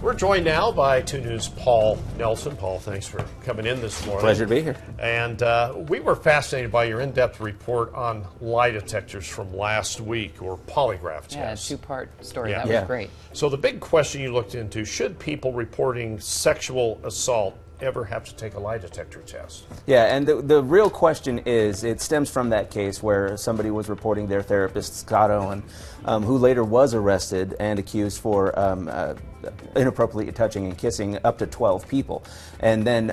We're joined now by 2 News' Paul Nelson. Paul, thanks for coming in this morning. Pleasure to be here. And we were fascinated by your in-depth report on lie detectors from last week, or polygraph tests. Yeah, a two-part story. Yeah. That was great. So the big question you looked into, should people reporting sexual assault ever have to take a lie detector test? Yeah, and the real question is, it stems from that case where somebody was reporting their therapist, Scott Owen, who later was arrested and accused for inappropriately touching and kissing up to 12 people. And then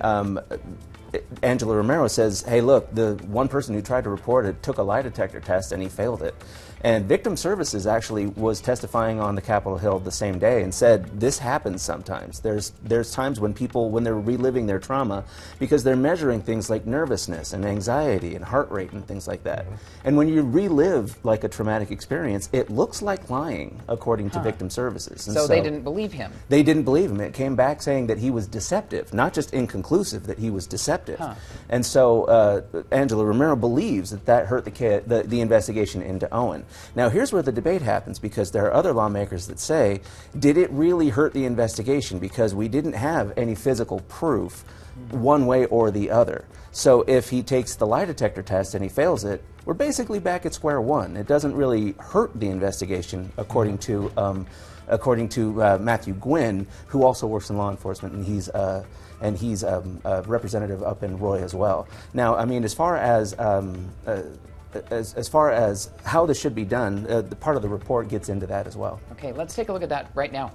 Angela Romero says, hey, look, the one person who tried to report it took a lie detector test and he failed it. And Victim Services actually was testifying on the Capitol Hill the same day and said this happens sometimes. There's times when people, when they're reliving their trauma, because they're measuring things like nervousness and anxiety and heart rate and things like that. And when you relive like a traumatic experience, it looks like lying, according to Victim Services. And so they didn't believe him? They didn't believe him. It came back saying that he was deceptive, not just inconclusive, that he was deceptive. And so Angela Romero believes that that hurt the investigation into Owen. Now, here's where the debate happens, because there are other lawmakers that say, did it really hurt the investigation? Because we didn't have any physical proof one way or the other. So if he takes the lie detector test and he fails it, we're basically back at square one. It doesn't really hurt the investigation, according to Matthew Gwynn, who also works in law enforcement, and he's a representative up in Roy as well. Now, I mean, as far as how this should be done, the part of the report gets into that as well. Okay, let's take a look at that right now.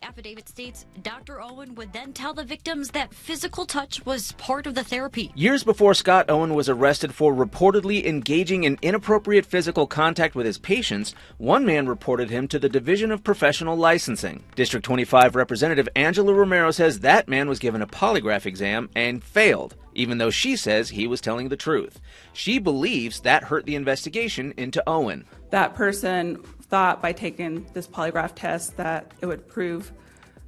Affidavit states Dr. Owen would then tell the victims that physical touch was part of the therapy. Years before Scott Owen was arrested for reportedly engaging in inappropriate physical contact with his patients, one man reported him to the Division of Professional Licensing. District 25 Representative Angela Romero says that man was given a polygraph exam and failed, even though she says he was telling the truth. She believes that hurt the investigation into Owen. That person thought by taking this polygraph test that it would prove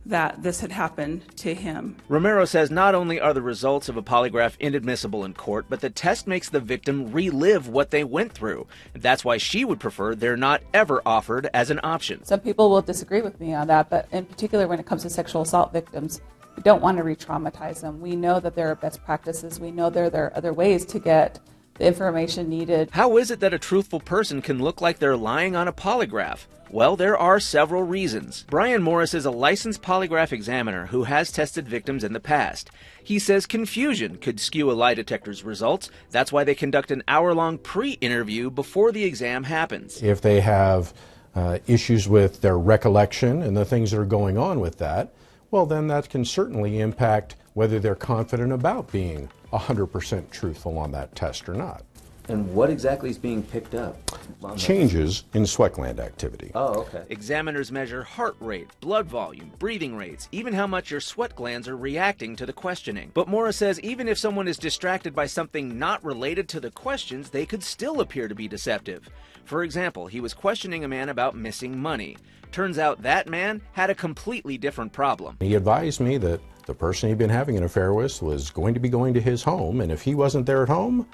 that this had happened to him. Romero says not only are the results of a polygraph inadmissible in court, but the test makes the victim relive what they went through. That's why she would prefer they're not ever offered as an option. Some people will disagree with me on that, but in particular when it comes to sexual assault victims, we don't want to re-traumatize them. We know that there are best practices. We know there are other ways to get the information needed. How is it that a truthful person can look like they're lying on a polygraph? Well, there are several reasons. Brian Morris is a licensed polygraph examiner who has tested victims in the past. He says confusion could skew a lie detector's results. That's why they conduct an hour-long pre-interview before the exam happens. If they have issues with their recollection and the things that are going on with that, well, then that can certainly impact whether they're confident about being 100% truthful on that test or not. And what exactly is being picked up? Changes in sweat gland activity. Oh, okay. Examiners measure heart rate, blood volume, breathing rates, even how much your sweat glands are reacting to the questioning. But Morris says even if someone is distracted by something not related to the questions, they could still appear to be deceptive. For example, he was questioning a man about missing money. Turns out that man had a completely different problem. He advised me that the person he'd been having an affair with was going to be going to his home, and if he wasn't there at home,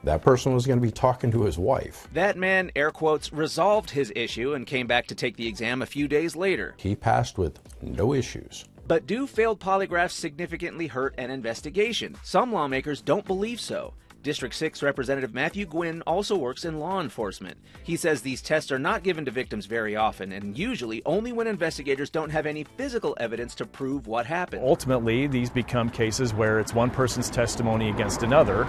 that person was going to be talking to his wife. That man, air quotes, resolved his issue and came back to take the exam a few days later. He passed with no issues. But do failed polygraphs significantly hurt an investigation? Some lawmakers don't believe so. District 6 Representative Matthew Gwynn also works in law enforcement. He says these tests are not given to victims very often, and usually only when investigators don't have any physical evidence to prove what happened. Ultimately, these become cases where it's one person's testimony against another,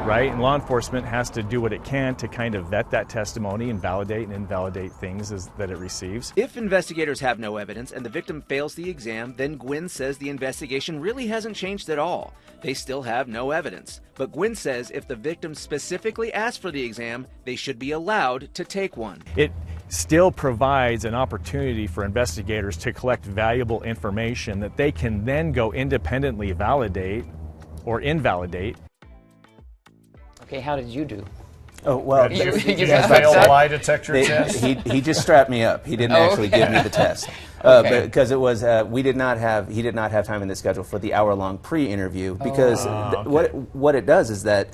right? And law enforcement has to do what it can to kind of vet that testimony and validate and invalidate things that it receives. If investigators have no evidence and the victim fails the exam, then Gwynn says the investigation really hasn't changed at all. They still have no evidence. But Gwynn says if the victim specifically asked for the exam, they should be allowed to take one. It still provides an opportunity for investigators to collect valuable information that they can then go independently validate or invalidate. Okay, how did you do? Oh, well, you failed a lie detector test? He just strapped me up. He didn't actually give me the test. Because it was, he did not have time in the schedule for the hour-long pre-interview, because what it does is that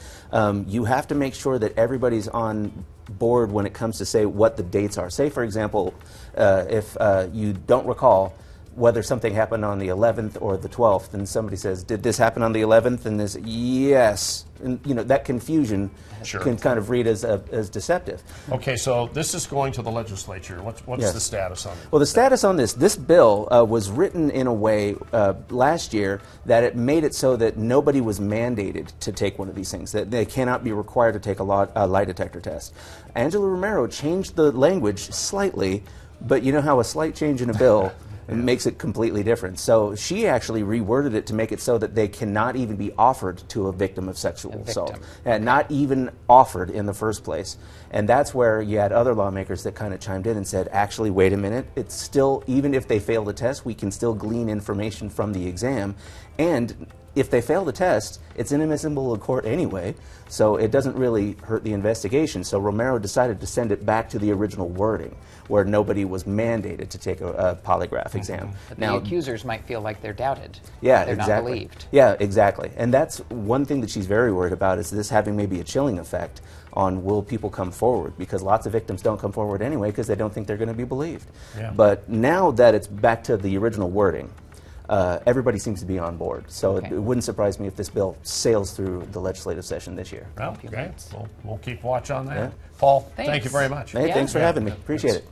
you have to make sure that everybody's on board when it comes to say what the dates are. Say, for example, if you don't recall whether something happened on the 11th or the 12th, and somebody says, "Did this happen on the 11th?" and this, yes, and that confusion can kind of read as deceptive. Okay, so this is going to the legislature. What's the status on it? Well, the status on this bill was written in a way last year that it made it so that nobody was mandated to take one of these things, that they cannot be required to take a lie detector test. Angela Romero changed the language slightly, but you know how a slight change in a bill makes it completely different. So she actually reworded it to make it so that they cannot even be offered to a victim of sexual assault. Not even offered in the first place. And that's where you had other lawmakers that kind of chimed in and said, actually, wait a minute, it's still, even if they fail the test, we can still glean information from the exam. And if they fail the test, it's inadmissible in court anyway, so it doesn't really hurt the investigation. So Romero decided to send it back to the original wording, where nobody was mandated to take a polygraph exam. But the accusers might feel like they're doubted. Yeah, they're exactly. not believed. Yeah, exactly. And that's one thing that she's very worried about, is this having maybe a chilling effect on will people come forward, because lots of victims don't come forward anyway because they don't think they're going to be believed. Yeah. But now that it's back to the original wording, everybody seems to be on board. So it wouldn't surprise me if this bill sails through the legislative session this year. Well, okay. We'll keep watch on that. Paul, thank you very much. Hey, thanks for having me. Appreciate it.